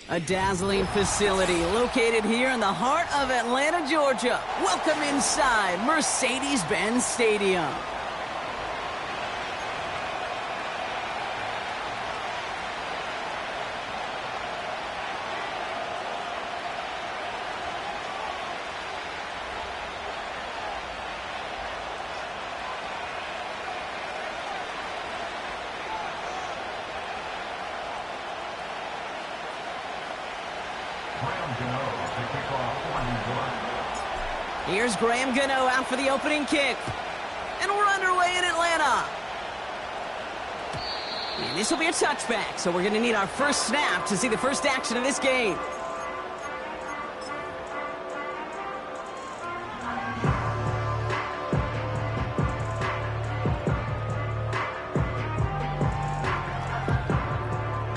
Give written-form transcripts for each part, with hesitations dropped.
A dazzling facility located here in the heart of Atlanta, Georgia. Welcome inside Mercedes-Benz Stadium. Here's Graham Gano out for the opening kick. And we're underway in Atlanta. And this will be a touchback, so we're going to need our first snap to see the first action of this game.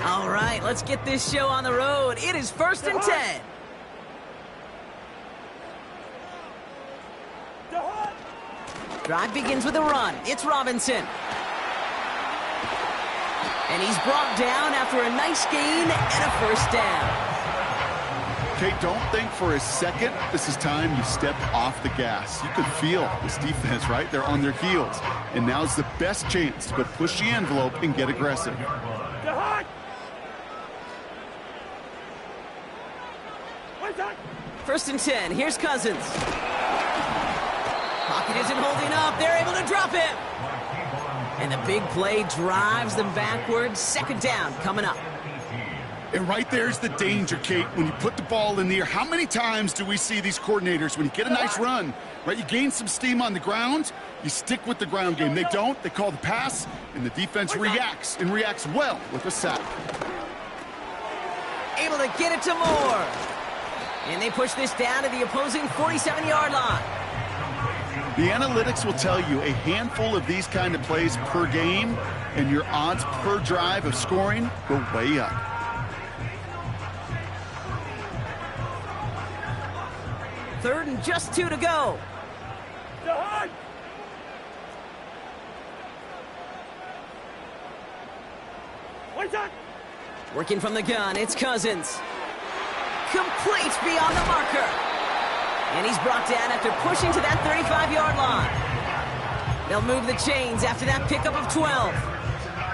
All right, let's get this show on the road. It is 1st and 10. Drive begins with a run. It's Robinson. And he's brought down after a nice gain and a first down. Okay, don't think for a second this is time you step off the gas. You can feel this defense, right? They're on their heels. And now's the best chance to push the envelope and get aggressive. 1st and 10. Here's Cousins. Pocket isn't holding up. They're able to drop him. And the big play drives them backwards. 2nd down coming up. And right there's the danger, Kate. When you put the ball in the air, how many times do we see these coordinators, when you get a nice run, right, you gain some steam on the ground, you stick with the ground game. They don't. They call the pass, and the defense reacts, and reacts well with a sack. Able to get it to Moore. And they push this down to the opposing 47-yard line. The analytics will tell you a handful of these kind of plays per game, and your odds per drive of scoring go way up. Third and just 2 to go. Working from the gun, it's Cousins. Complete beyond the marker. And he's brought down after pushing to that 35-yard line. They'll move the chains after that pickup of 12.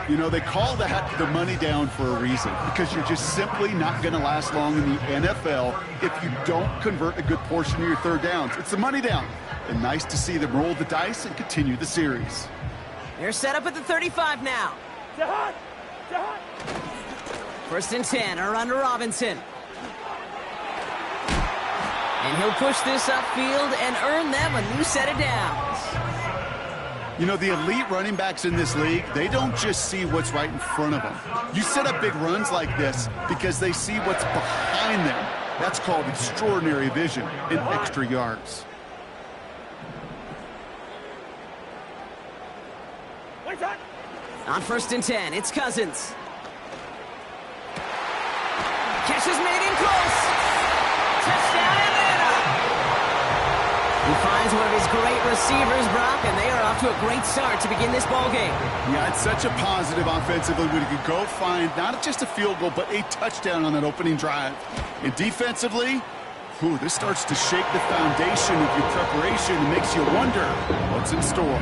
You know, they call that the money down for a reason, because you're just simply not going to last long in the NFL if you don't convert a good portion of your third downs. It's the money down. And nice to see them roll the dice and continue the series. They're set up at the 35 now. 1st and 10, a run to Robinson. And he'll push this upfield and earn them a new set of downs. You know, the elite running backs in this league, they don't just see what's right in front of them. You set up big runs like this because they see what's behind them. That's called extraordinary vision and extra yards. On 1st and 10, it's Cousins. Catch is made in close. Touchdown, Atlanta. He finds one of his great receivers, Brock, and they are off to a great start to begin this ball game. Yeah, it's such a positive offensively when you can go find not just a field goal, but a touchdown on that opening drive. And defensively, this starts to shake the foundation of your preparation and makes you wonder what's in store.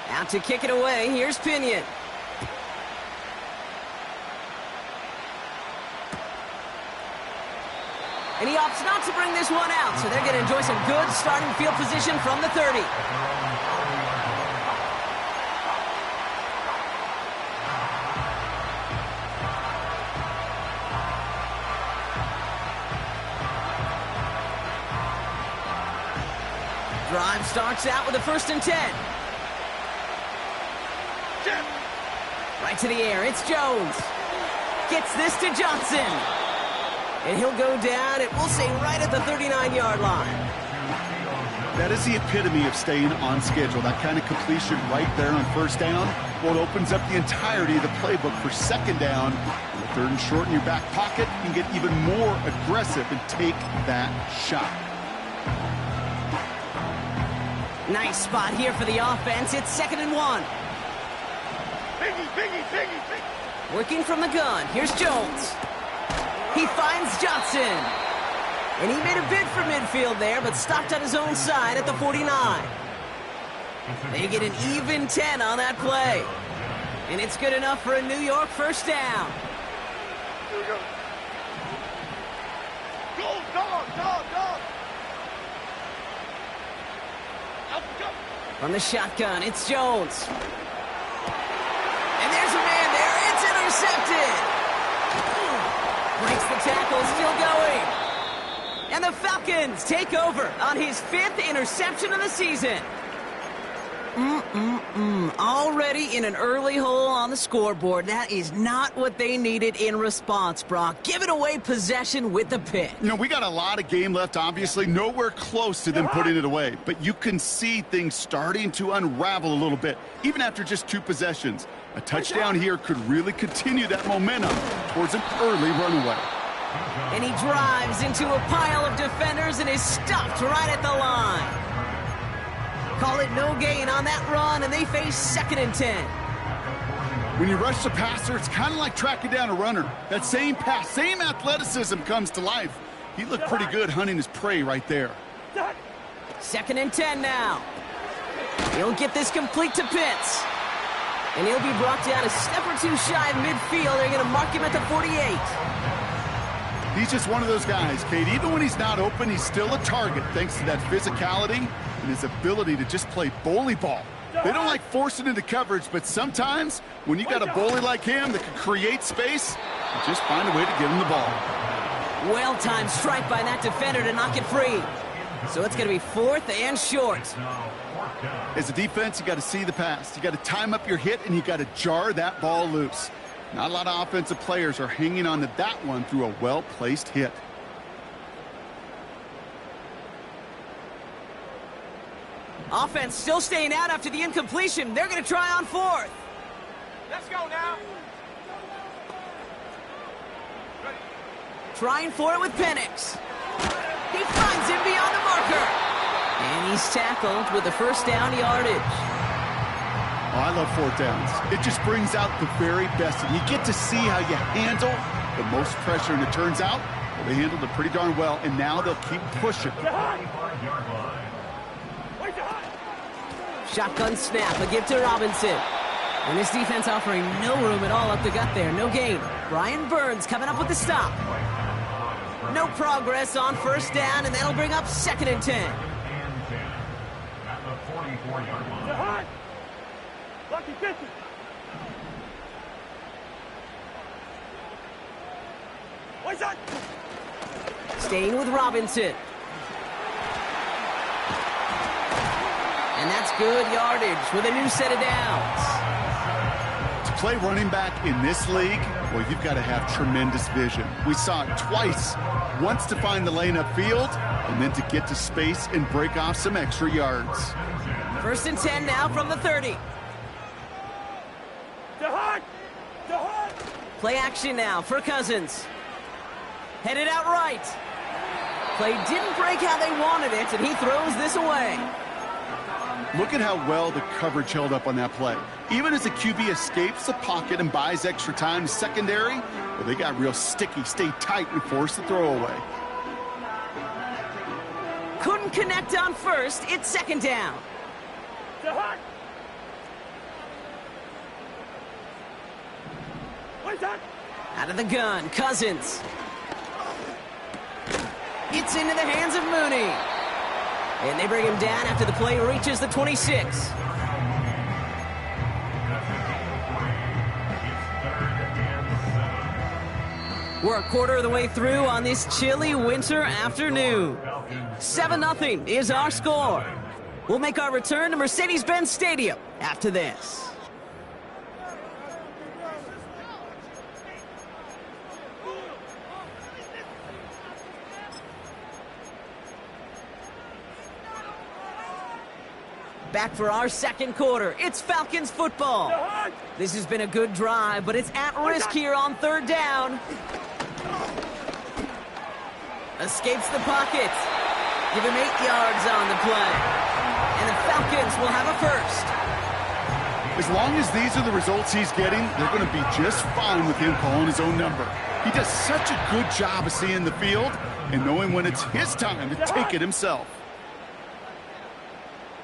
Out to kick it away, here's Pinion. And he opts not to bring this one out, so they're going to enjoy some good starting field position from the 30. Drive starts out with a 1st and 10. Right to the air, it's Jones. Gets this to Johnson. And he'll go down, and we'll say right at the 39-yard line. That is the epitome of staying on schedule. That kind of completion right there on 1st down. Well, it opens up the entirety of the playbook for 2nd down. On the 3rd and short in your back pocket, you can get even more aggressive and take that shot. Nice spot here for the offense. It's 2nd and 1. Biggie. Working from the gun. Here's Jones. He finds Johnson. And he made a bid for midfield there, but stopped on his own side at the 49. They get an even 10 on that play. And it's good enough for a New York first down. Here we go. Dog. From the shotgun, it's Jones. And there's a man there. It's intercepted. Breaks the tackle, still going. And the Falcons take over on his 5th interception of the season. Already in an early hole on the scoreboard. That is not what they needed in response, Brock. Giving away possession with the pick. You know, we got a lot of game left, obviously. Nowhere close to them putting it away. But you can see things starting to unravel a little bit, even after just 2 possessions. A touchdown here could really continue that momentum towards an early runaway. And he drives into a pile of defenders and is stopped right at the line. Call it no gain on that run, and they face 2nd and 10. When you rush the passer, it's kind of like tracking down a runner. That same pass, same athleticism comes to life. He looked pretty good hunting his prey right there. 2nd and 10 now. He'll get this complete to Pitts. And he'll be brought down a step or 2 shy of midfield. They're going to mark him at the 48. He's just one of those guys, Kate. Even when he's not open, he's still a target thanks to that physicality and his ability to just play bully ball. They don't like forcing into coverage, but sometimes when you got a bully like him that can create space, you just find a way to get him the ball. Well-timed strike by that defender to knock it free. So it's going to be 4th and short. As a defense, you got to see the pass. You got to time up your hit, and you got to jar that ball loose. Not a lot of offensive players are hanging on to that one through a well-placed hit. Offense still staying out after the incompletion. They're going to try on 4th. Let's go now. Trying for it with Penix. He finds him beyond the marker. And he's tackled with the first down yardage. Oh, I love 4th downs. It just brings out the very best. And you get to see how you handle the most pressure. And it turns out, well, they handled it pretty darn well. And now they'll keep pushing. Shotgun snap, a give to Robinson. And this defense offering no room at all up the gut there. No gain. Brian Burns coming up with the stop. No progress on 1st down, and that'll bring up 2nd and 10. Staying with Robinson. And that's good yardage with a new set of downs. To play running back in this league, well, you've got to have tremendous vision. We saw it twice. Once to find the lane upfield, and then to get to space and break off some extra yards. 1st and 10 now from the 30. Play action now for Cousins. Headed out right. Play didn't break how they wanted it, and he throws this away. Look at how well the coverage held up on that play. Even as the QB escapes the pocket and buys extra time to secondary, well, they got real sticky, stayed tight, and forced the throw away. Couldn't connect on 1st. It's 2nd down. Out of the gun, Cousins. It's into the hands of Mooney. And they bring him down after the play reaches the 26. We're a quarter of the way through on this chilly winter afternoon. 7-0 is our score. We'll make our return to Mercedes-Benz Stadium after this. Back for our 2nd quarter. It's Falcons football. This has been a good drive, but it's at risk here on 3rd down. Escapes the pocket. Give him 8 yards on the play. And the Falcons will have a first. As long as these are the results he's getting, they're going to be just fine with him calling his own number. He does such a good job of seeing the field and knowing when it's his time to take it himself.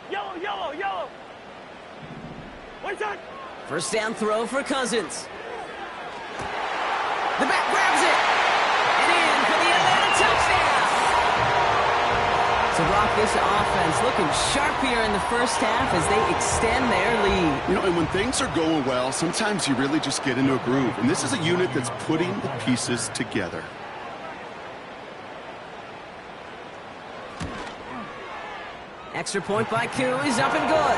Yellow, yellow, yellow. What's that? First down throw for Cousins. The back grabs it. And in for the Atlanta touchdown. So, Brock, this offense looking sharp here in the first half as they extend their lead. You know, and when things are going well, sometimes you really just get into a groove. And this is a unit that's putting the pieces together. Extra point by Koo is up and good.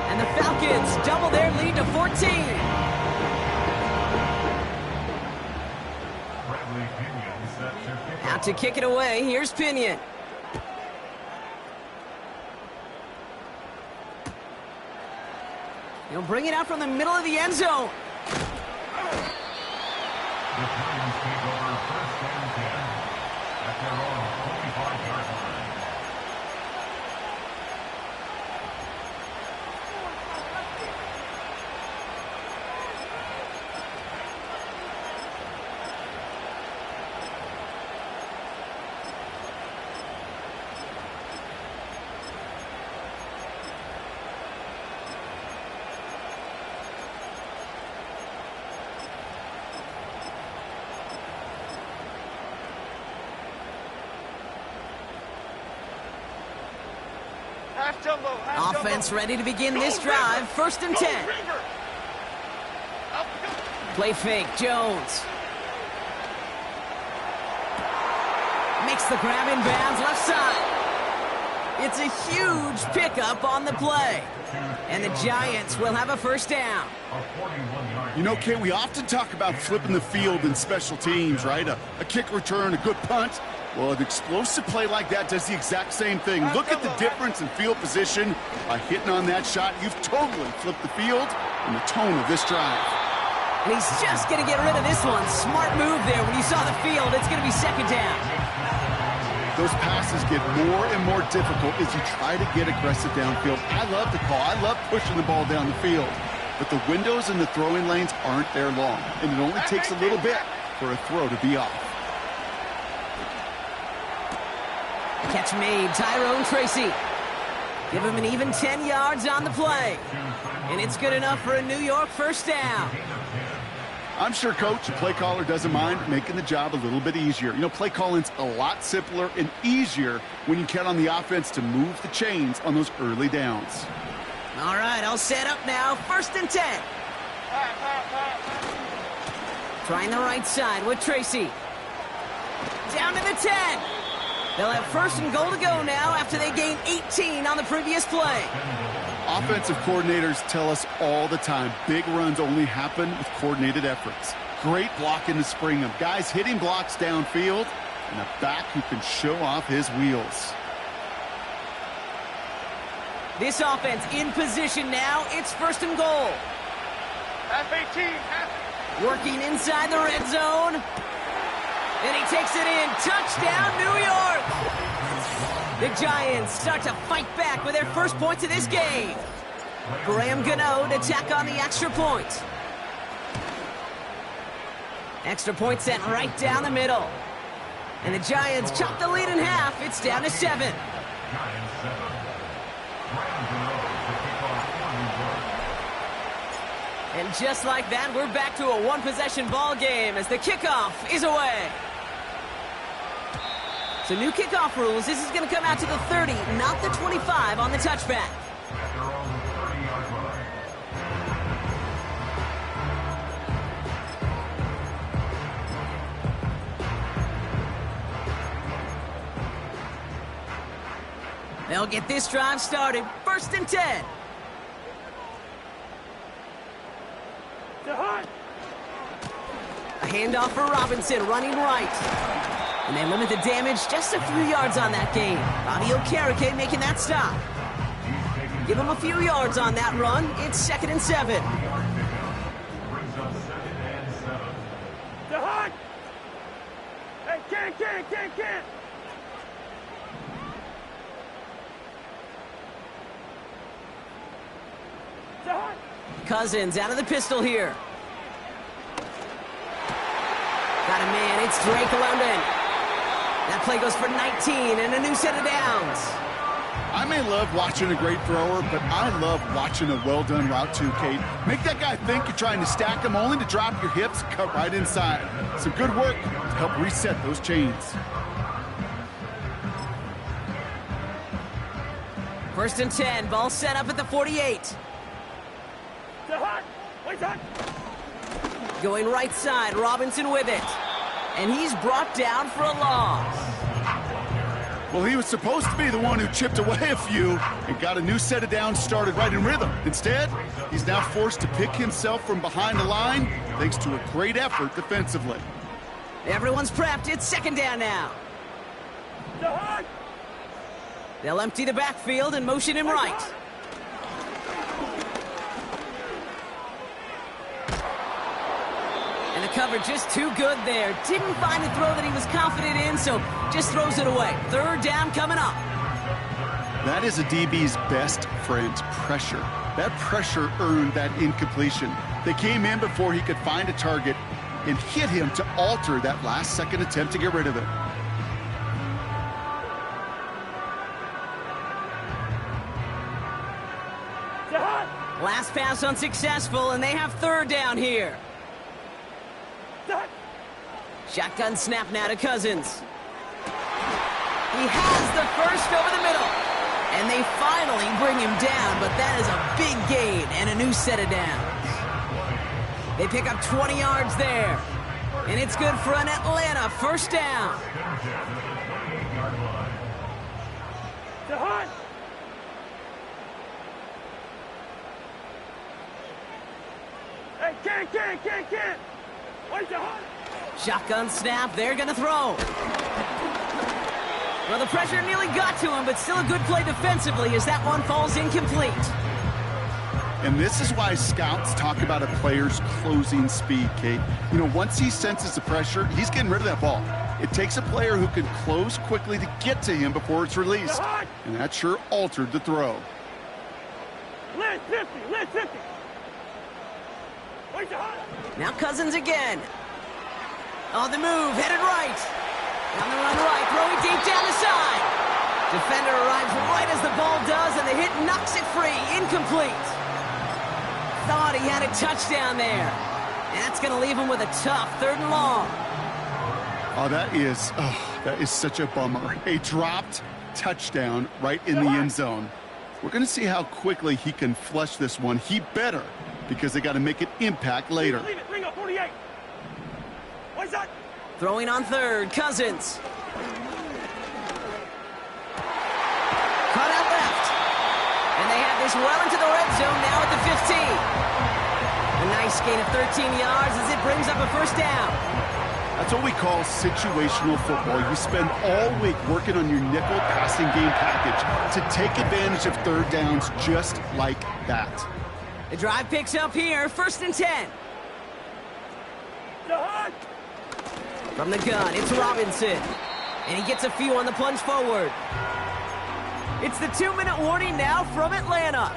And the Falcons double their lead to 14. Out to kick it away, here's Pinion. He'll bring it out from the middle of the end zone. Half jumbo, half Offense jumbo. ready to begin this drive. First and 10. Play fake, Jones. Makes the grab in bounds left side. It's a huge pickup on the play. And the Giants will have a first down. You know, Kay, we often talk about flipping the field in special teams, right? A kick return, a good punt. Well, an explosive play like that does the exact same thing. Look at the difference in field position. By hitting on that shot, you've totally flipped the field and the tone of this drive. And he's just going to get rid of this one. Smart move there. When you saw the field, it's going to be second down. Those passes get more and more difficult as you try to get aggressive downfield. I love the call. I love pushing the ball down the field. But the windows in the throwing lanes aren't there long. And it only takes a little bit for a throw to be off. Catch made, Tyrone Tracy. Give him an even 10 yards on the play. And it's good enough for a New York first down. I'm sure Coach, the play caller, doesn't mind making the job a little bit easier. You know, play calling's a lot simpler and easier when you count on the offense to move the chains on those early downs. All right, all set up now. First and 10. Trying the right side with Tracy. Down to the 10. They'll have first and goal to go now after they gain 18 on the previous play. Offensive coordinators tell us all the time, big runs only happen with coordinated efforts. Great blocking to spring them. Guys hitting blocks downfield, and a back who can show off his wheels. This offense in position now. It's first and goal. Half 18, half. Working inside the red zone. And he takes it in. Touchdown, New York! The Giants start to fight back with their first points of this game. Graham Gano to tack on the extra point. Extra point sent right down the middle. And the Giants chop the lead in half. It's down to 7. And just like that, we're back to a one-possession ball game as the kickoff is away. So new kickoff rules. This is going to come out to the 30, not the 25 on the touchback. They'll get this drive started. First and 10. A handoff for Robinson, running right. And they limit the damage just a few yards on that game. Bobby Okereke making that stop. Give him a few yards on that run. It's 2nd and 7. Hey, can't. Cousins out of the pistol here. Got a man, it's Drake London. That play goes for 19 and a new set of downs. I may love watching a great thrower, but I love watching a well-done route too, Kate. Make that guy think you're trying to stack him only to drop your hips, cut right inside. Some good work to help reset those chains. First and 10, ball set up at the 48. Going right side, Robinson with it. And he's brought down for a loss. Well, he was supposed to be the one who chipped away a few and got a new set of downs started right in rhythm. Instead, he's now forced to pick himself from behind the line thanks to a great effort defensively. Everyone's prepped. It's second down now. They'll empty the backfield and motion him right. And the cover just too good there. Didn't find a throw that he was confident in, so just throws it away. Third down coming up. That is a DB's best friend, pressure. That pressure earned that incompletion. They came in before he could find a target and hit him to alter that last-second attempt to get rid of it. Last pass unsuccessful, and they have third down here. Shotgun snap now to Cousins. He has the first over the middle. And they finally bring him down, but that is a big gain and a new set of downs. They pick up 20 yards there. And it's good for an Atlanta first down. Hey, can't. Wait, Shotgun snap, they're going to throw. Well, the pressure nearly got to him, but still a good play defensively as that one falls incomplete. And this is why scouts talk about a player's closing speed, Kate. You know, once he senses the pressure, he's getting rid of that ball. It takes a player who can close quickly to get to him before it's released. And that sure altered the throw. Led 50. Now Cousins again. On the move, headed right. On the run right, throwing deep down the side. Defender arrives right as the ball does, and the hit knocks it free. Incomplete. Thought he had a touchdown there. And that's going to leave him with a tough third and long. That is such a bummer. A dropped touchdown right in the end zone. We're going to see how quickly he can flush this one. He better, because they got to make an impact later. Leave it, bring up 48. What's that? Throwing on third, Cousins. Cut out left. And they have this well into the red zone now at the 15. A nice gain of 13 yards as it brings up a first down. That's what we call situational football. You spend all week working on your nickel passing game package to take advantage of third downs just like that. The drive picks up here, first and 10. From the gun, it's Robinson. And he gets a few on the plunge forward. It's the 2-minute warning now from Atlanta.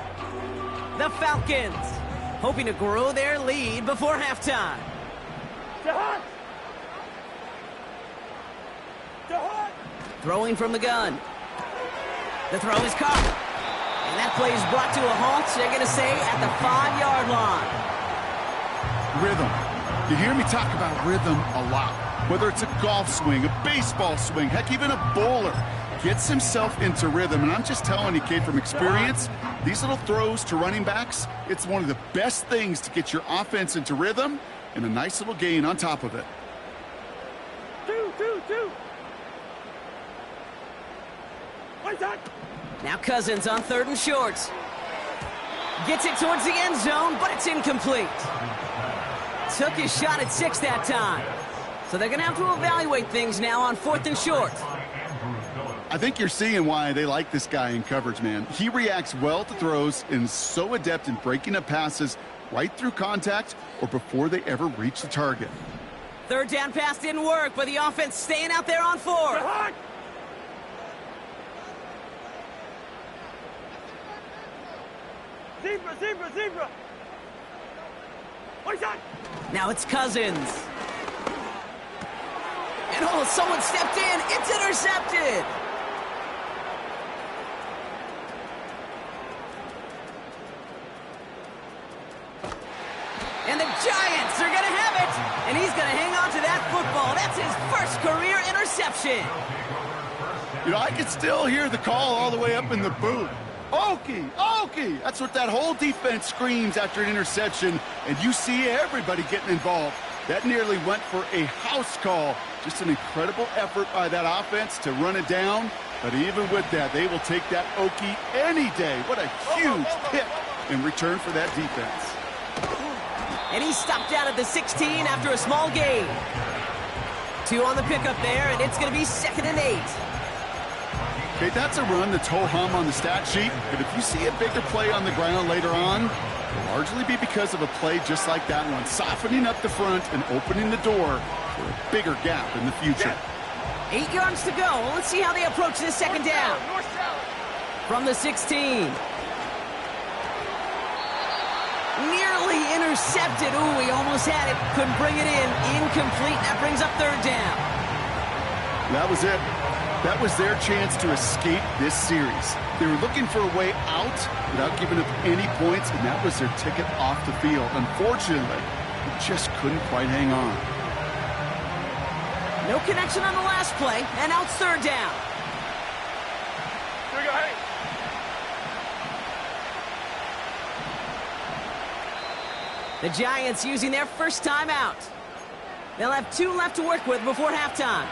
The Falcons hoping to grow their lead before halftime. Throwing from the gun. The throw is caught. And that play is brought to a halt, they're going to say, at the 5-yard line. Rhythm. You hear me talk about rhythm a lot. Whether it's a golf swing, a baseball swing, heck, even a bowler gets himself into rhythm. And I'm just telling you, Kate, from experience, these little throws to running backs, it's one of the best things to get your offense into rhythm and a nice little gain on top of it. Two. What's that? Now Cousins on third and short. Gets it towards the end zone, but it's incomplete. Took his shot at 6 that time. So they're going to have to evaluate things now on fourth and short. I think you're seeing why they like this guy in coverage, man. He reacts well to throws and is so adept in breaking up passes right through contact or before they ever reach the target. Third down pass didn't work, but the offense staying out there on fourth. Zebra. Now it's Cousins. And oh, someone stepped in. It's intercepted. And the Giants are going to have it. And he's going to hang on to that football. That's his first career interception. You know, I can still hear the call all the way up in the booth. Okie, Okie! That's what that whole defense screams after an interception, and you see everybody getting involved. That nearly went for a house call. Just an incredible effort by that offense to run it down, but even with that, they will take that Okie any day. What a huge pick in return for that defense. And he stopped out at the 16 after a small gain. 2 on the pickup there, and it's going to be 2nd and 8. Okay, that's a run that's ho-hum on the stat sheet, but if you see a bigger play on the ground later on, it'll largely be because of a play just like that one, softening up the front and opening the door for a bigger gap in the future. 8 yards to go. Let's see how they approach this 2nd down. From the 16. Nearly intercepted. Ooh, he almost had it. Couldn't bring it in. Incomplete. That brings up 3rd down. That was it. That was their chance to escape this series. They were looking for a way out without giving up any points, and that was their ticket off the field. Unfortunately, they just couldn't quite hang on. No connection on the last play, and now it's 3rd down. Here we go, hey. The Giants using their first timeout. They'll have 2 left to work with before halftime.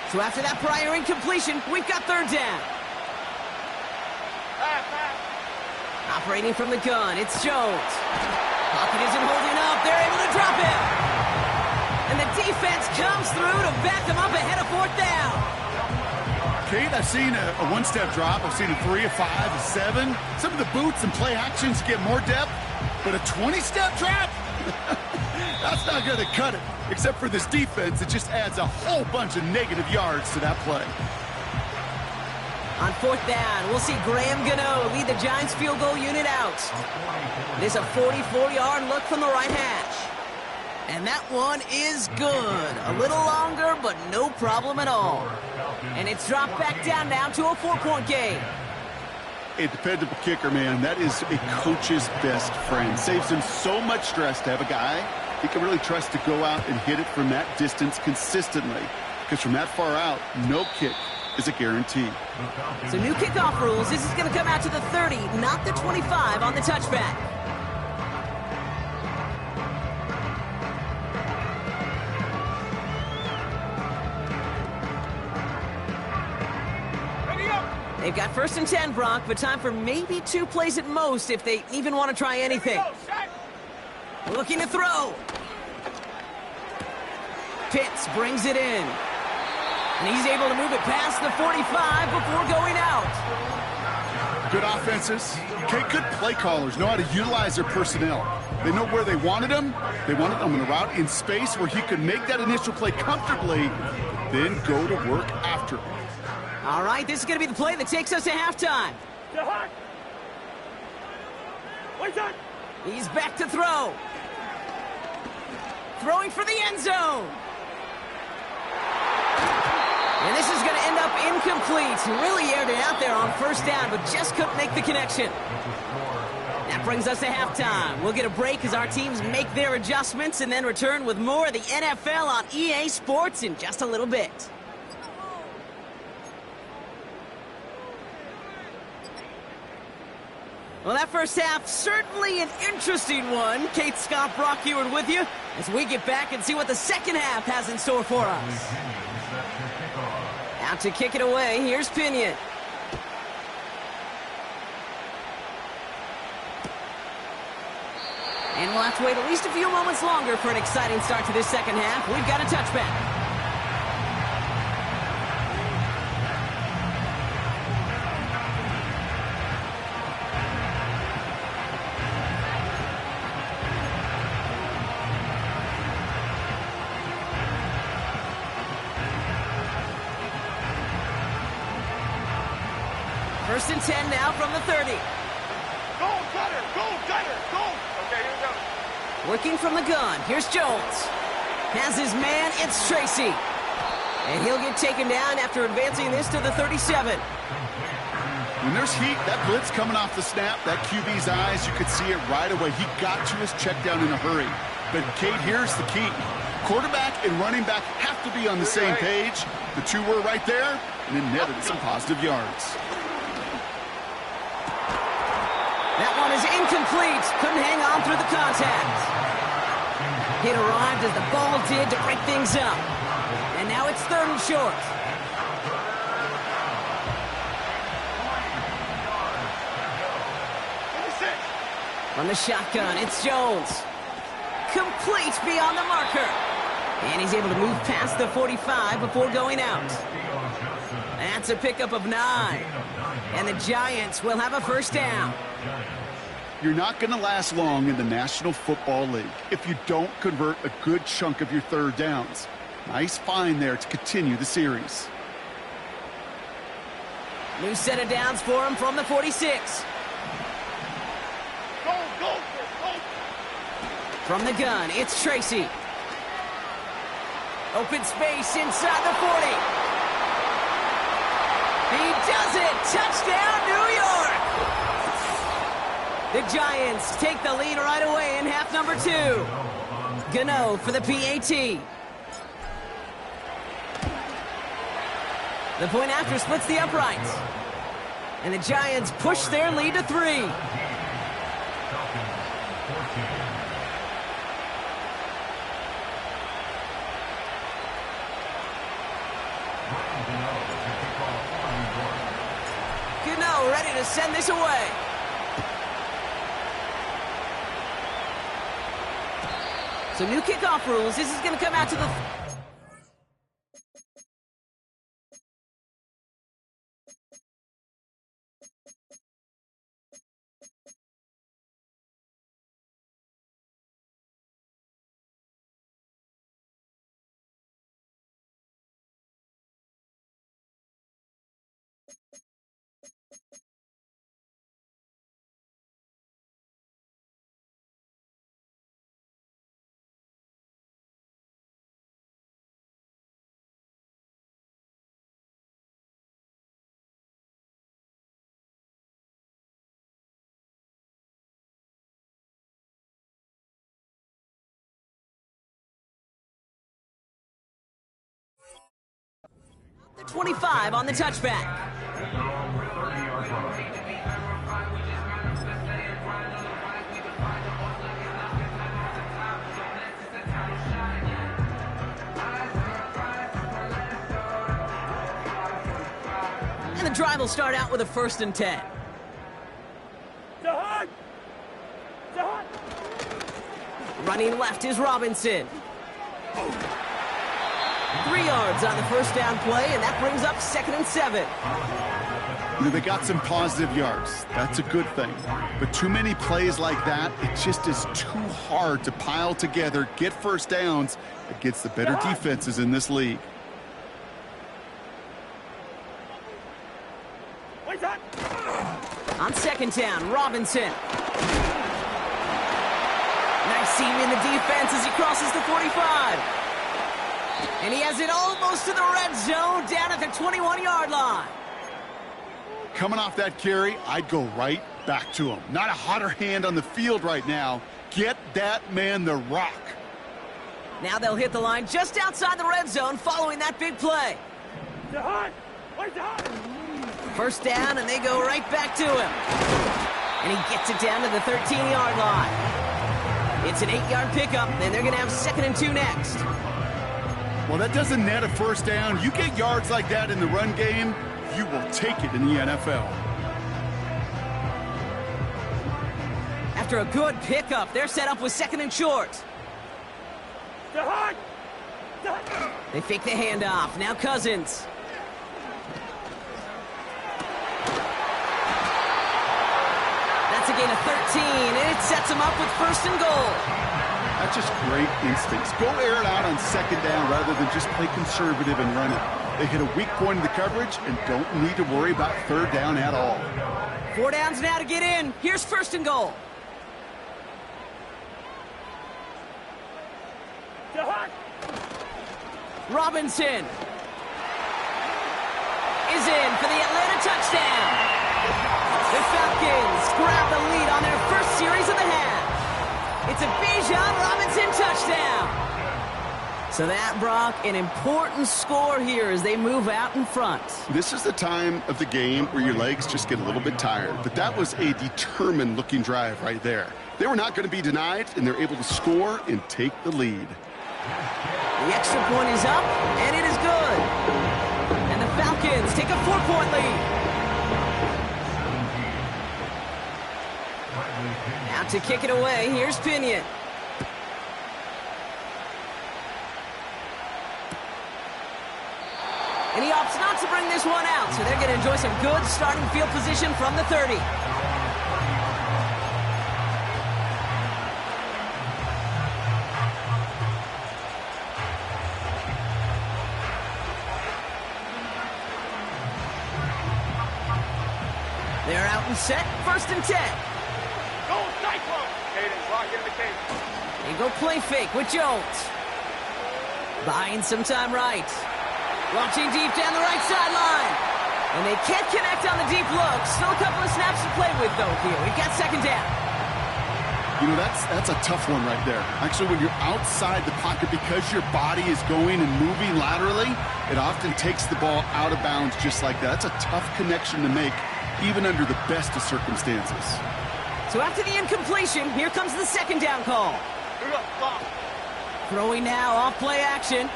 So after that prior incompletion, we've got 3rd down. Operating from the gun, it's Jones. Pocket isn't holding up. They're able to drop him. And the defense comes through to back them up ahead of 4th down. Kate, I've seen a one-step drop. I've seen a 3, a 5, a 7. Some of the boots and play actions get more depth, but a 20-step drop? That's not going to cut it. Except for this defense, it just adds a whole bunch of negative yards to that play. On 4th down, we'll see Graham Gano lead the Giants field goal unit out. It is a 44-yard look from the right hash. And that one is good. A little longer, but no problem at all. And it's dropped back down now to a 4-point game. A dependable kicker, man. That is a coach's best friend. Saves him so much stress to have a guy he can really trust to go out and hit it from that distance consistently. Because from that far out, no kick is a guarantee. So new kickoff rules. This is going to come out to the 30, not the 25 on the touchback. They've got 1st and 10, Brock, but time for maybe 2 plays at most if they even want to try anything. Looking to throw. Pitts brings it in. And he's able to move it past the 45 before going out. Good offenses. Okay, good play callers know how to utilize their personnel. They know where they wanted him. They wanted him in a route in space where he could make that initial play comfortably, then go to work after it. All right, this is going to be the play that takes us to halftime. He's back to throw. Throwing for the end zone. And this is going to end up incomplete. Really aired it out there on 1st down, but just couldn't make the connection. That brings us to halftime. We'll get a break as our teams make their adjustments and then return with more of the NFL on EA Sports in just a little bit. Well, that first half, certainly an interesting one. Kate Scott, Brock Eward with you as we get back and see what the 2nd half has in store for us. Out to kick it away, here's Pinion. And we'll have to wait at least a few moments longer for an exciting start to this 2nd half. We've got a touchback. First and 10 now from the 30. Go, Cutter! Go, Cutter! Go! Okay, here we go. Working from the gun. Here's Jones. Has his man. It's Tracy. And he'll get taken down after advancing this to the 37. When there's heat, that blitz coming off the snap, that QB's eyes, you could see it right away. He got to his check down in a hurry. But, Kate, here's the key. Quarterback and running back have to be on the same page. The two were right there, and it netted some positive yards. That one is incomplete. Couldn't hang on through the contact. It arrived as the ball did to break things up. And now it's 3rd and short. From the shotgun, it's Jones. Complete beyond the marker. And he's able to move past the 45 before going out. That's a pickup of 9. And the Giants will have a first down. You're not going to last long in the National Football League if you don't convert a good chunk of your third downs. Nice find there to continue the series. New set of downs for him from the 46. Go, go, go! From the gun, it's Tracy. Open space inside the 40. He does it! Touchdown, New York! The Giants take the lead right away in half number 2. Gano for the PAT. The point after splits the uprights. And the Giants push their lead to 3. Gano ready to send this away. So new kickoff rules. This is going to come out to the... The 25 on the touchback. And the drive will start out with a 1st and 10. Jahan! Jahan! Running left is Robinson. 3 yards on the first down play, and that brings up 2nd and 7. You know, they got some positive yards. That's a good thing. But too many plays like that, it just is too hard to pile together, get first downs against the better defenses in this league. Wait, that! On 2nd down, Robinson. Nice seam in the defense as he crosses the 45. And he has it almost to the red zone, down at the 21-yard line. Coming off that carry, I'd go right back to him. Not a hotter hand on the field right now. Get that man the rock. Now they'll hit the line just outside the red zone following that big play. Jahan! Wait, Jahan! First down, and they go right back to him. And he gets it down to the 13-yard line. It's an 8-yard pickup, and they're going to have 2nd and 2 next. Well, that doesn't net a first down. You get yards like that in the run game, you will take it in the NFL. After a good pickup, they're set up with 2nd and short. Jahan! Jahan! They fake the handoff. Now Cousins. That's a gain of 13, and it sets them up with 1st and goal. That's just great instincts. Go air it out on second down rather than just play conservative and run it. They hit a weak point in the coverage and don't need to worry about third down at all. 4 downs now to get in. Here's first and goal. Robinson is in for the Atlanta touchdown. The Falcons grab the lead on their first series of the half. It's a Bijan Robinson touchdown. So that, Brock, an important score here as they move out in front. This is the time of the game where your legs just get a little bit tired, but that was a determined-looking drive right there. They were not going to be denied, and they're able to score and take the lead. The extra point is up, and it is good. And the Falcons take a 4-point lead. Out to kick it away, here's Pinion. And he opts not to bring this one out, so they're going to enjoy some good starting field position from the 30. They're out and set, first and 10. Go Cyclone! Caden's locking the cage. They go play fake with Jones. Buying some time right. Launching deep down the right sideline. And they can't connect on the deep look. Still a couple of snaps to play with, though, here. We've got second down. You know, that's a tough one right there. Actually, when you're outside the pocket, because your body is going and moving laterally, it often takes the ball out of bounds just like that. That's a tough connection to make, even under the best of circumstances. So after the incompletion, here comes the second down call. Throwing now, off play action.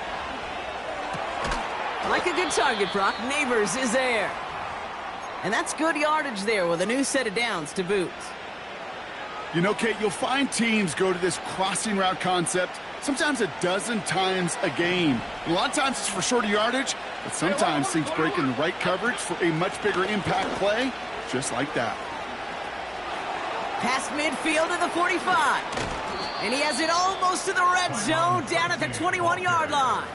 Like a good target, Brock. Neighbors is there. And that's good yardage there with a new set of downs to boot. You know, Kate, you'll find teams go to this crossing route concept sometimes a dozen times a game. A lot of times it's for shorter yardage, but sometimes things break in the right coverage for a much bigger impact play, just like that. Past midfield to the 45. And he has it almost to the red zone down at the 21-yard line.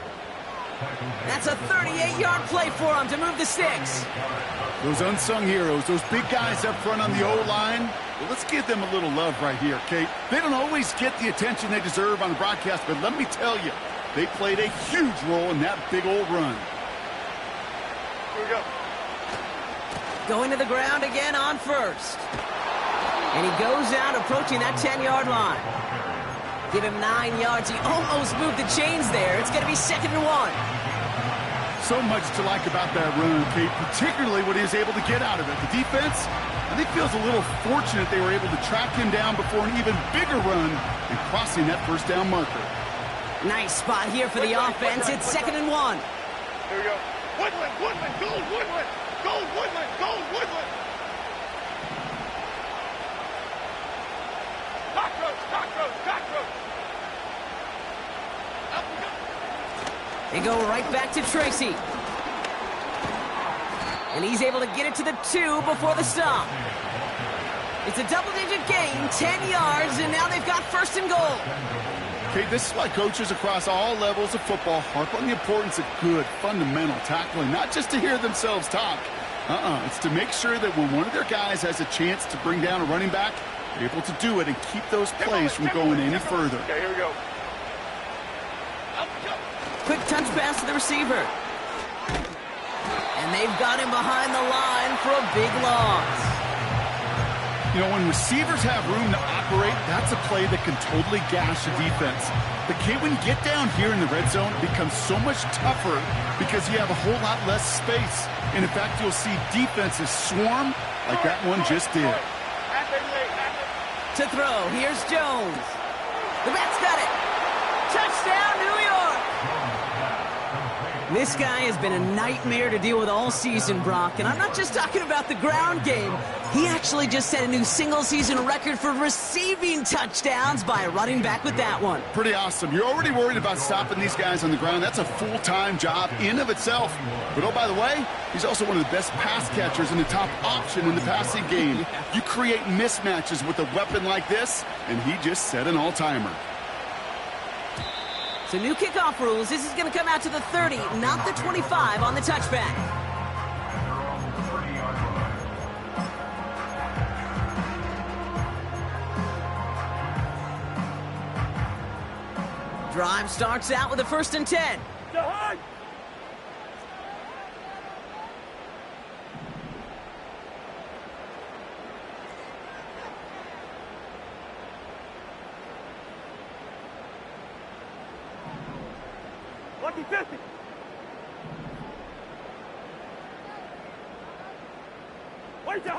That's a 38-yard play for him to move the sticks. Those unsung heroes, those big guys up front on the O-line, well, let's give them a little love right here, Kate. They don't always get the attention they deserve on the broadcast, but let me tell you, they played a huge role in that big old run. Here we go. Going to the ground again on first. And he goes out approaching that 10-yard line. Give him 9 yards. He almost moved the chains there. It's going to be second and 1. So much to like about that run, Kate, particularly what he was able to get out of it. The defense, I think, feels a little fortunate they were able to track him down before an even bigger run and crossing that first down marker. Nice spot here for the offense. It's second and 1. Here we go. Woodland, Woodland, go Woodland! Go Woodland, go Woodland! Cockroach, cockroach, cockroach! Up we go! They go right back to Tracy. And he's able to get it to the 2 before the stop. It's a double-digit gain, 10 yards, and now they've got first and goal. Okay, this is why coaches across all levels of football harp on the importance of good, fundamental tackling, not just to hear themselves talk. It's to make sure that when one of their guys has a chance to bring down a running back, they're able to do it and keep those plays from going any further. Okay, here we go. Quick touch pass to the receiver. And they've got him behind the line for a big loss. You know, when receivers have room to operate, that's a play that can totally gash a defense. But, Kate, when you get down here in the red zone, it becomes so much tougher because you have a whole lot less space. And, in fact, you'll see defenses swarm like that one just did. To throw, here's Jones. The Mets got it. Touchdown, New York. This guy has been a nightmare to deal with all season, Brock. And I'm not just talking about the ground game. He actually just set a new single-season record for receiving touchdowns by running back with that one. Pretty awesome. You're already worried about stopping these guys on the ground. That's a full-time job in of itself. But, oh, by the way, he's also one of the best pass catchers and the top option in the passing game. You create mismatches with a weapon like this, and he just set an all-timer. So new kickoff rules. This is going to come out to the 30, not the 25 on the touchback. Drive starts out with a 1st and 10. Lucky 50. Wait to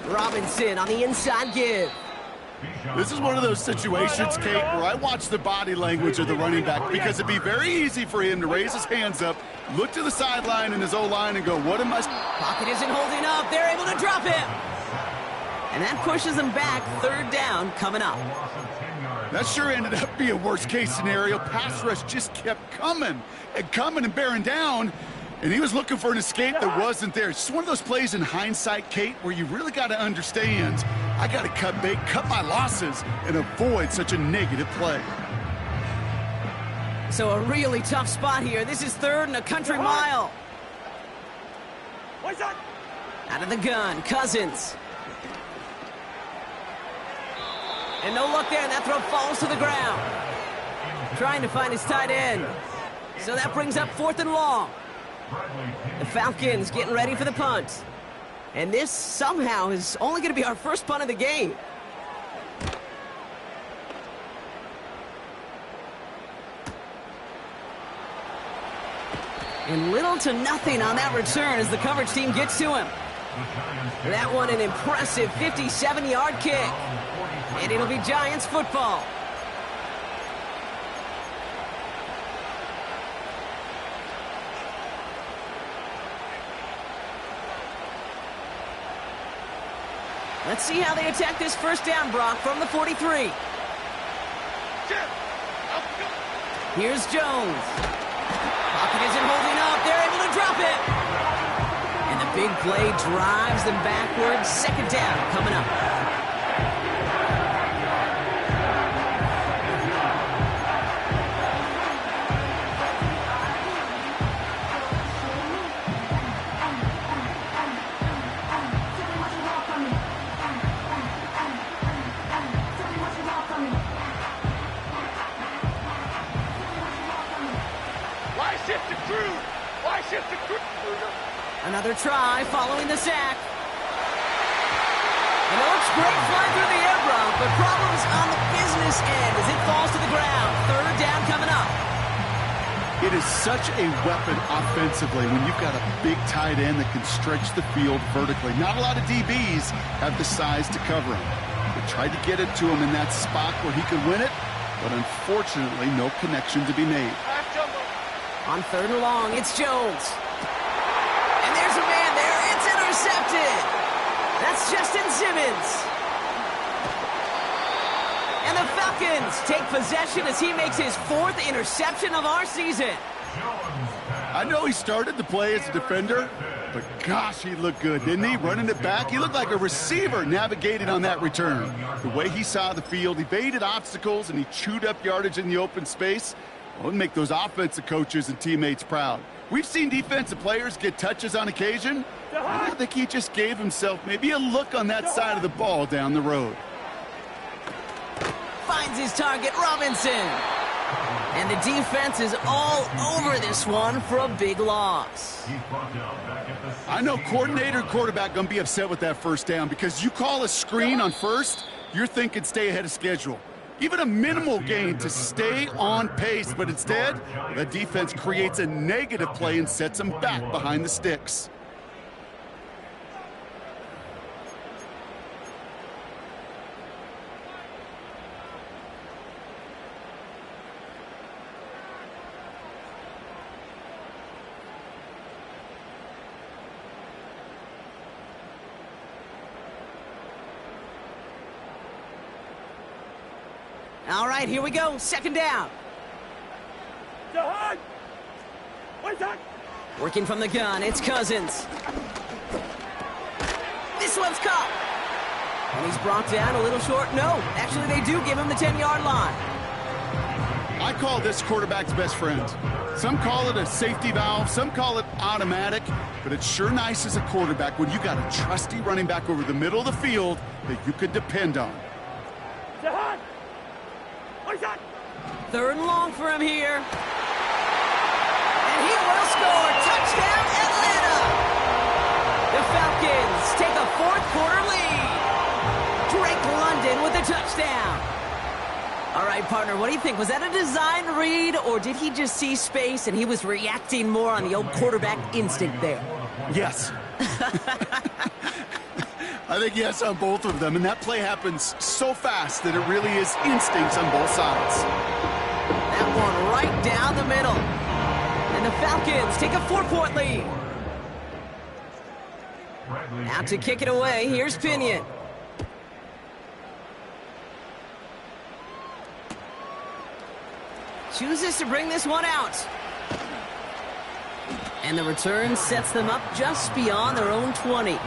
Robinson on the inside give. This is one of those situations, Kate, where I watch the body language of the running back because it'd be very easy for him to raise his hands up, look to the sideline in his O-line and go, what am I... Pocket isn't holding up. They're able to drop him. And that pushes them back. 3rd down coming up. That sure ended up being a worst-case scenario. Pass rush just kept coming and bearing down, and he was looking for an escape that wasn't there. It's just one of those plays in hindsight, Kate, where you really got to understand, I got to cut bait, cut my losses, and avoid such a negative play. So a really tough spot here. This is 3rd and a country mile. What's that? Out of the gun, Cousins. And no luck there, and that throw falls to the ground. Trying to find his tight end. So that brings up 4th and long. The Falcons getting ready for the punt. And this somehow is only going to be our first punt of the game. And little to nothing on that return as the coverage team gets to him. That one an impressive 57-yard kick. And it'll be Giants football. Let's see how they attack this 1st down, Brock, from the 43. Here's Jones. Pocket isn't holding up. They're able to drop it. And the big play drives them backwards. 2nd down coming up. Another try following the sack. And it looks great flying through the air, Brock, but problems on the business end as it falls to the ground. 3rd down coming up. It is such a weapon offensively when you've got a big tight end that can stretch the field vertically. Not a lot of DBs have the size to cover him. They tried to get it to him in that spot where he could win it, but unfortunately no connection to be made. On 3rd and long, it's Jones. And there's a man there. It's intercepted. That's Justin Simmons. And the Falcons take possession as he makes his 4th interception of our season. I know he started the play as a defender, but gosh, he looked good, didn't he? Running it back, he looked like a receiver navigating on that return. The way he saw the field, evaded obstacles, and he chewed up yardage in the open space. Well, it'll make those offensive coaches and teammates proud. We've seen defensive players get touches on occasion. I think he just gave himself maybe a look on that side of the ball down the road. Finds his target, Robinson. And the defense is all over this one for a big loss. I know coordinator and quarterback going to be upset with that 1st down because you call a screen on 1st, you're thinking stay ahead of schedule. Even a minimal gain to stay on pace, but instead, the defense creates a negative play and sets them back behind the sticks. All right, here we go. 2nd down. Working from the gun, it's Cousins. This one's caught. And he's brought down a little short. No, actually they do give him the 10-yard line. I call this quarterback's best friend. Some call it a safety valve, some call it automatic, but it's sure nice as a quarterback when you got a trusty running back over the middle of the field that you could depend on. Third and long for him here. And he will score. Touchdown, Atlanta! The Falcons take a fourth-quarter lead. Drake London with a touchdown. All right, partner, what do you think? Was that a design read, or did he just see space and he was reacting more on the old quarterback instinct there? Yes. I think yes on both of them, and that play happens so fast that it really is instincts on both sides. That one right down the middle. And the Falcons take a 4-point lead. Out to kick it away, here's Pinion. Chooses to bring this one out. And the return sets them up just beyond their own 20.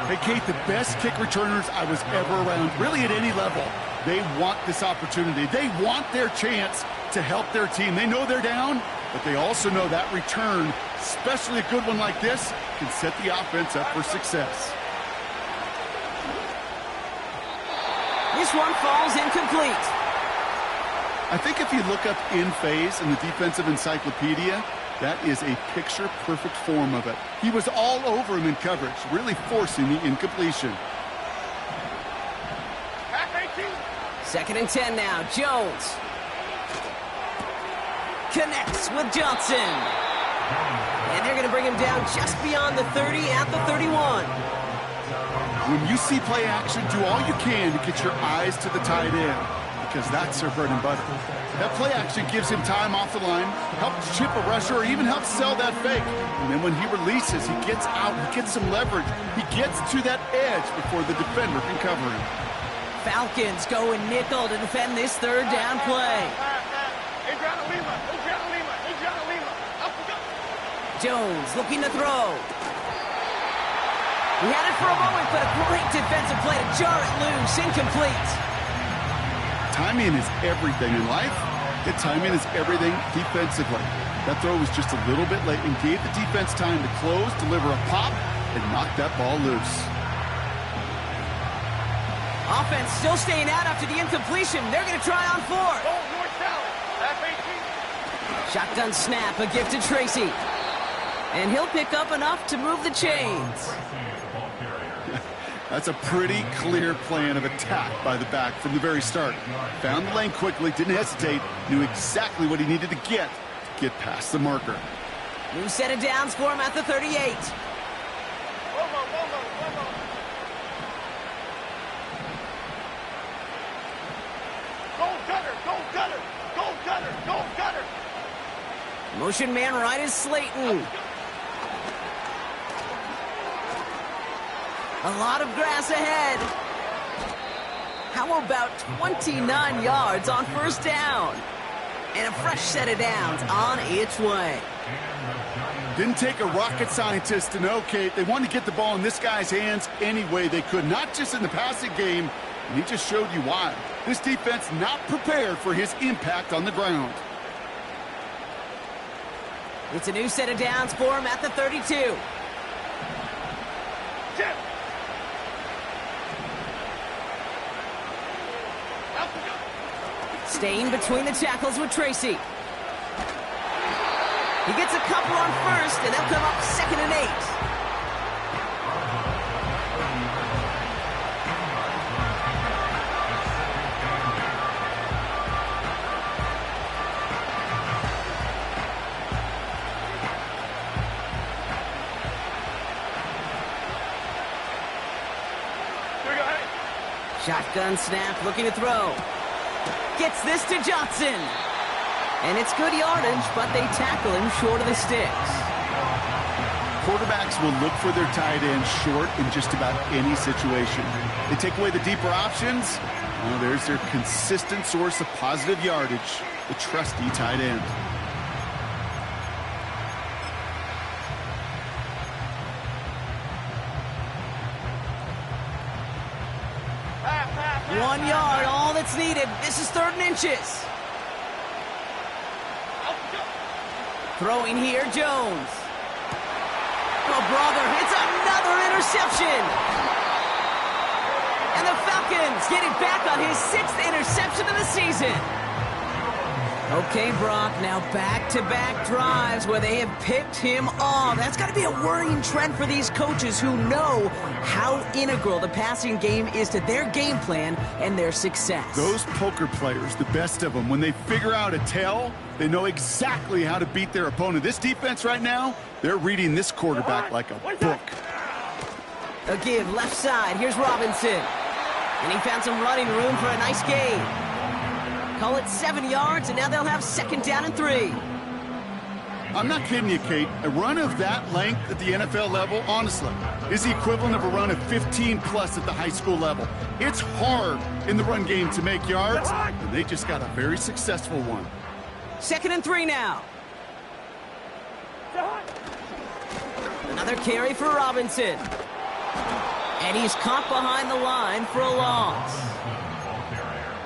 Hey, Kate, the best kick returners I was ever around, really at any level, they want this opportunity. They want their chance to help their team. They know they're down, but they also know that return, especially a good one like this, can set the offense up for success. This one falls incomplete. I think if you look up in phase in the defensive encyclopedia, that is a picture-perfect form of it. He was all over him in coverage, really forcing the incompletion. Second and 10 now, Jones. Connects with Johnson. And they're going to bring him down just beyond the 30 at the 31. When you see play action, do all you can to get your eyes to the tight end, because that's their bread and butter. That play action gives him time off the line, helps chip a rusher, or even helps sell that fake. And then when he releases, he gets out, he gets some leverage. He gets to that edge before the defender can cover him. Falcons go in nickel to defend this third down play. Jones looking to throw. He had it for a moment, but a great defensive play to jar it loose, incomplete. Timing is everything in life. The timing is everything defensively. That throw was just a little bit late and gave the defense time to close, deliver a pop, and knock that ball loose. Offense still staying out after the incompletion. They're going to try on fourth. Shotgun snap, a gift to Tracy. And he'll pick up enough to move the chains. That's a pretty clear plan of attack by the back from the very start. Found the lane quickly, didn't hesitate, knew exactly what he needed to get past the marker. New set of downs for him at the 38. Motion man right is Slayton. A lot of grass ahead. How about 29 yards on first down? And a fresh set of downs on its way. Didn't take a rocket scientist to know, Kate. They wanted to get the ball in this guy's hands any way they could, not just in the passing game, and he just showed you why. This defense not prepared for his impact on the ground. It's a new set of downs for him at the 32. Staying between the tackles with Tracy. He gets a couple on first, and they'll come up 2nd and 8. Shotgun snap, looking to throw. Gets this to Johnson. And it's good yardage, but they tackle him short of the sticks. Quarterbacks will look for their tight end short in just about any situation. They take away the deeper options. Well, there's their consistent source of positive yardage, the trusty tight end. One yard all the that's needed. This is 3rd and inches. Throwing here, Jones. Oh, brother, it's another interception. And the Falcons getting back on his 6th interception of the season. Okay, Brock, now back-to-back drives where they have picked him off. That's got to be a worrying trend for these coaches who know how integral the passing game is to their game plan and their success. Those poker players, the best of them, when they figure out a tell, they know exactly how to beat their opponent. This defense right now, they're reading this quarterback like a book. A give left side. Here's Robinson. And he found some running room for a nice gain. Call it 7 yards, and now they'll have 2nd down and 3. I'm not kidding you, Kate. A run of that length at the NFL level, honestly, is the equivalent of a run of 15-plus at the high school level. It's hard in the run game to make yards, and they just got a very successful one. 2nd and 3 now. Another carry for Robinson. And he's caught behind the line for a loss.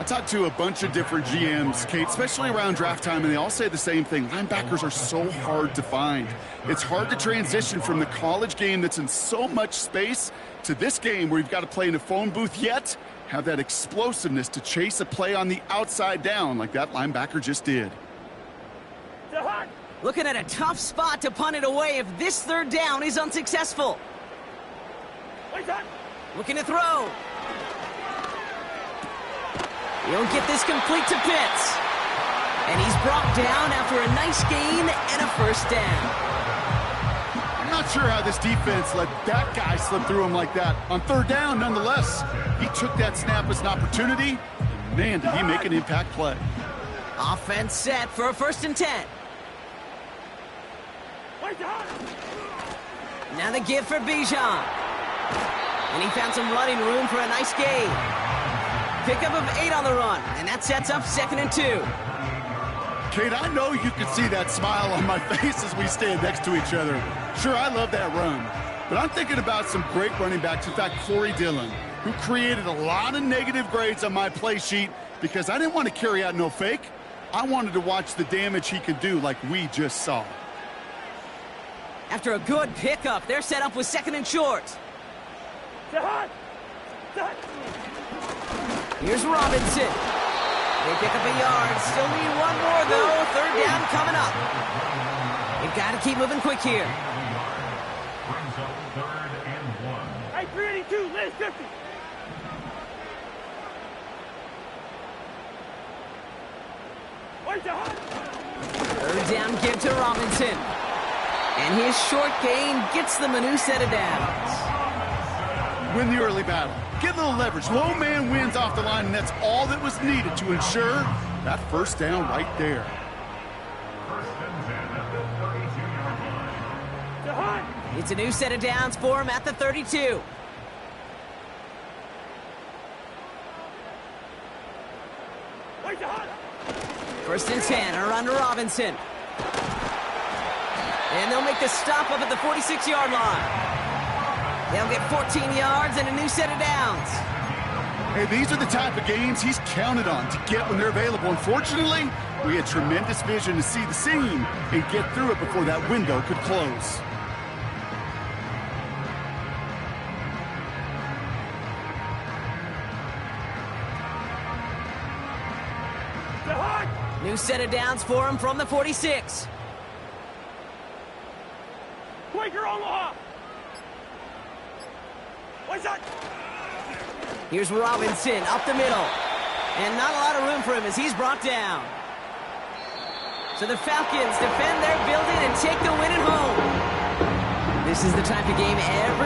I talked to a bunch of different GMs, Kate, especially around draft time, and they all say the same thing. Linebackers are so hard to find. It's hard to transition from the college game that's in so much space to this game where you've got to play in a phone booth, yet have that explosiveness to chase a play on the outside down like that linebacker just did. Looking at a tough spot to punt it away if this 3rd down is unsuccessful. Looking to throw. He'll get this complete to Pitts. And he's brought down after a nice gain and a 1st down. I'm not sure how this defense let that guy slip through him like that. On 3rd down, nonetheless, he took that snap as an opportunity. And man, did he make an impact play. Offense set for a 1st and 10. Now the give for Bijan. And he found some running room for a nice gain. Pickup of 8 on the run, and that sets up 2nd and 2. Kate, I know you can see that smile on my face as we stand next to each other. Sure, I love that run, but I'm thinking about some great running backs. In fact, Corey Dillon, who created a lot of negative grades on my play sheet because I didn't want to carry out no fake. I wanted to watch the damage he could do like we just saw. After a good pickup, they're set up with 2nd and short. Here's Robinson. They pick up a yard. Still need 1 more, though. 3rd down coming up. They've got to keep moving quick here. Brings up 3rd and 1. Hey, 382, Liz 50. Third down give to Robinson. And his short gain gets them a new set of downs. Win the early battle. Get a little leverage. Low man wins off the line, and that's all that was needed to ensure that 1st down right there. 1st and 10 at the 32-yard line. It's a new set of downs for him at the 32. First and 10, a run to Robinson. And they'll make the stop up at the 46-yard line. They'll get 14 yards and a new set of downs. Hey, these are the type of games he's counted on to get when they're available. Unfortunately, we had tremendous vision to see the seam and get through it before that window could close. New set of downs for him from the 46. Quaker Omaha. What's that? Here's Robinson up the middle. And not a lot of room for him as he's brought down. So the Falcons defend their building and take the win at home. This is the type of game every